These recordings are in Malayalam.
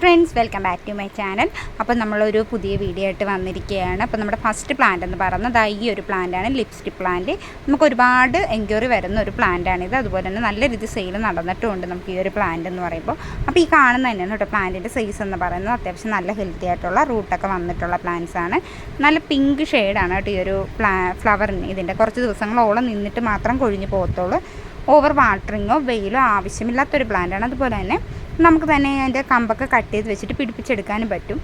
Friends, welcome back to my channel. അപ്പോൾ നമ്മളൊരു പുതിയ വീഡിയോ ആയിട്ട് വന്നിരിക്കുകയാണ്. അപ്പോൾ നമ്മുടെ ഫസ്റ്റ് പ്ലാന്റ് എന്ന് പറയുന്നത് ഈ ഒരു പ്ലാന്റാണ്, ലിപ്സ്റ്റിക് പ്ലാന്റ്. നമുക്ക് ഒരുപാട് എൻക്വയറി വരുന്ന ഒരു പ്ലാന്റാണിത്. അതുപോലെ തന്നെ നല്ല രീതിയിൽ സെയിൽ നടന്നിട്ടുമുണ്ട് നമുക്ക് ഈ ഒരു പ്ലാന്റ് എന്ന് പറയുമ്പോൾ. അപ്പോൾ ഈ കാണുന്ന തന്നെയാണ് കേട്ടോ പ്ലാന്റിൻ്റെ സൈസ് എന്ന് പറയുന്നത്. അത്യാവശ്യം നല്ല ഹെൽത്തി ആയിട്ടുള്ള റൂട്ടൊക്കെ വന്നിട്ടുള്ള പ്ലാന്റ്സ് ആണ്. നല്ല പിങ്ക് ഷെയ്ഡാണ് കേട്ടോ ഈ ഒരു ഫ്ലവറിന്. ഇതിൻ്റെ കുറച്ച് ദിവസങ്ങളോളം നിന്നിട്ട് മാത്രം കൊഴിഞ്ഞ് പോകത്തുള്ളൂ. ഓവർ വാട്ടറിങ്ങോ വെയിലോ ആവശ്യമില്ലാത്തൊരു പ്ലാന്റാണ്. അതുപോലെ തന്നെ നമുക്ക് തന്നെ അതിൻ്റെ കമ്പൊക്കെ കട്ട് ചെയ്ത് വെച്ചിട്ട് പിടിപ്പിച്ചെടുക്കാനും പറ്റും.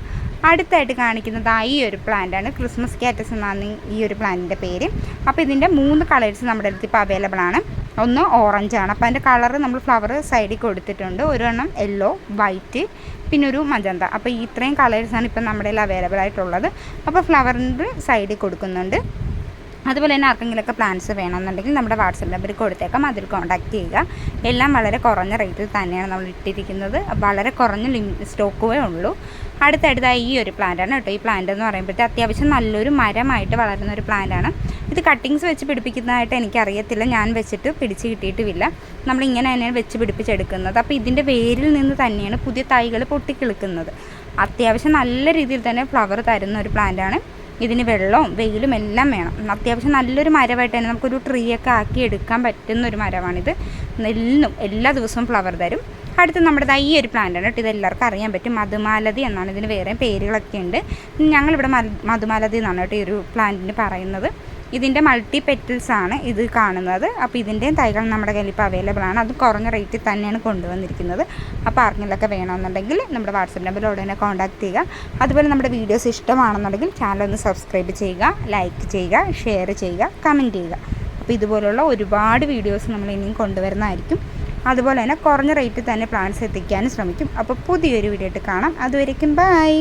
അടുത്തായിട്ട് കാണിക്കുന്നത് ഈ ഒരു പ്ലാന്റാണ്, ക്രിസ്മസ് കാറ്റസ് എന്നാണ് ഈ ഒരു പ്ലാന്റിൻ്റെ പേര്. അപ്പോൾ ഇതിൻ്റെ 3 കളേഴ്സ് നമ്മുടെ അടുത്ത് ഇപ്പോൾ അവൈലബിൾ ആണ്. ഒന്ന് ഓറഞ്ചാണ്, അപ്പോൾ അതിൻ്റെ കളറ് നമ്മൾ ഫ്ലവർ സൈഡിൽ കൊടുത്തിട്ടുണ്ട്. ഒരെണ്ണം യെല്ലോ, വൈറ്റ്, പിന്നെ ഒരു മജന്ത. അപ്പോൾ ഈ ഇത്രയും കളേഴ്സാണ് ഇപ്പം നമ്മുടെ കയ്യിൽ അവൈലബിൾ ആയിട്ടുള്ളത്. അപ്പോൾ ഫ്ലവറിൻ്റെ സൈഡിൽ കൊടുക്കുന്നുണ്ട്. അതുപോലെ തന്നെ ആർക്കെങ്കിലുമൊക്കെ പ്ലാൻസ് വേണമെന്നുണ്ടെങ്കിൽ നമ്മുടെ വാട്സപ്പ് നമ്പർ കൊടുത്തേക്കാം, അതിൽ കോൺടാക്റ്റ് ചെയ്യുക. എല്ലാം വളരെ കുറഞ്ഞ റേറ്റിൽ തന്നെയാണ് നമ്മൾ ഇട്ടിരിക്കുന്നത്. വളരെ കുറഞ്ഞ സ്റ്റോക്കുവേ ഉള്ളൂ. അടുത്തടുത്തായി ഈ ഒരു പ്ലാന്റാണ് കേട്ടോ. ഈ പ്ലാന്റ് എന്ന് പറയുമ്പോഴത്തെ അത്യാവശ്യം നല്ലൊരു മരമായിട്ട് വളരുന്ന ഒരു പ്ലാന്റാണ്. ഇത് കട്ടിങ്സ് വെച്ച് പിടിപ്പിക്കുന്നതായിട്ട് എനിക്കറിയത്തില്ല, ഞാൻ വെച്ചിട്ട് പിടിച്ച് കിട്ടിയിട്ടുമില്ല. നമ്മളിങ്ങനെ തന്നെയാണ് വെച്ച് പിടിപ്പിച്ചെടുക്കുന്നത്. അപ്പോൾ ഇതിൻ്റെ വേരിൽ നിന്ന് തന്നെയാണ് പുതിയ തൈകൾ പൊട്ടിക്കിളിക്കുന്നത്. അത്യാവശ്യം നല്ല രീതിയിൽ തന്നെ ഫ്ലവർ തരുന്ന ഒരു പ്ലാന്റാണ്. ഇതിന് വെള്ളവും വെയിലും എല്ലാം വേണം. അത്യാവശ്യം നല്ലൊരു മരമായിട്ട് തന്നെ നമുക്കൊരു ട്രീ ഒക്കെ ആക്കി എടുക്കാൻ പറ്റുന്ന ഒരു മരമാണിത്. എല്ലാ ദിവസവും ഫ്ലവർ തരും. അടുത്ത് നമ്മുടെ ഈ ഒരു പ്ലാന്റാണ് കേട്ടോ. ഇതെല്ലാവർക്കും അറിയാൻ പറ്റും, മധുമാലതി എന്നാണ് ഇതിന് വേറെ പേരുകളൊക്കെ ഉണ്ട്. ഞങ്ങളിവിടെ മധുമാലതി എന്നാണ് കേട്ടോ ഈ ഒരു പ്ലാന്റിന് പറയുന്നത്. ഇതിൻ്റെ മൾട്ടി പെറ്റൽസ് ആണ് ഇത് കാണുന്നത്. അപ്പോൾ ഇതിൻ്റെയും തൈകൾ നമ്മുടെ കയ്യിൽ ഇപ്പോൾ അവൈലബിൾ ആണ്. അത് കുറഞ്ഞ റേറ്റിൽ തന്നെയാണ് കൊണ്ടുവന്നിരിക്കുന്നത്. അപ്പോൾ ആർക്കെങ്കിലൊക്കെ വേണമെന്നുണ്ടെങ്കിൽ നമ്മുടെ വാട്സപ്പ് നമ്പറിൽ ഉടനെ കോൺടാക്റ്റ് ചെയ്യുക. അതുപോലെ നമ്മുടെ വീഡിയോസ് ഇഷ്ടമാണെന്നുണ്ടെങ്കിൽ ചാനൽ ഒന്ന് സബ്സ്ക്രൈബ് ചെയ്യുക, ലൈക്ക് ചെയ്യുക, ഷെയർ ചെയ്യുക, കമൻറ്റ് ചെയ്യുക. അപ്പോൾ ഇതുപോലുള്ള ഒരുപാട് വീഡിയോസ് നമ്മൾ ഇനിയും കൊണ്ടുവരുന്നതായിരിക്കും. അതുപോലെ തന്നെ കുറഞ്ഞ റേറ്റിൽ തന്നെ പ്ലാൻസ് എത്തിക്കാനും ശ്രമിക്കും. അപ്പോൾ പുതിയൊരു വീഡിയോ ആയിട്ട് കാണാം. അതുവരേക്കും ബൈ.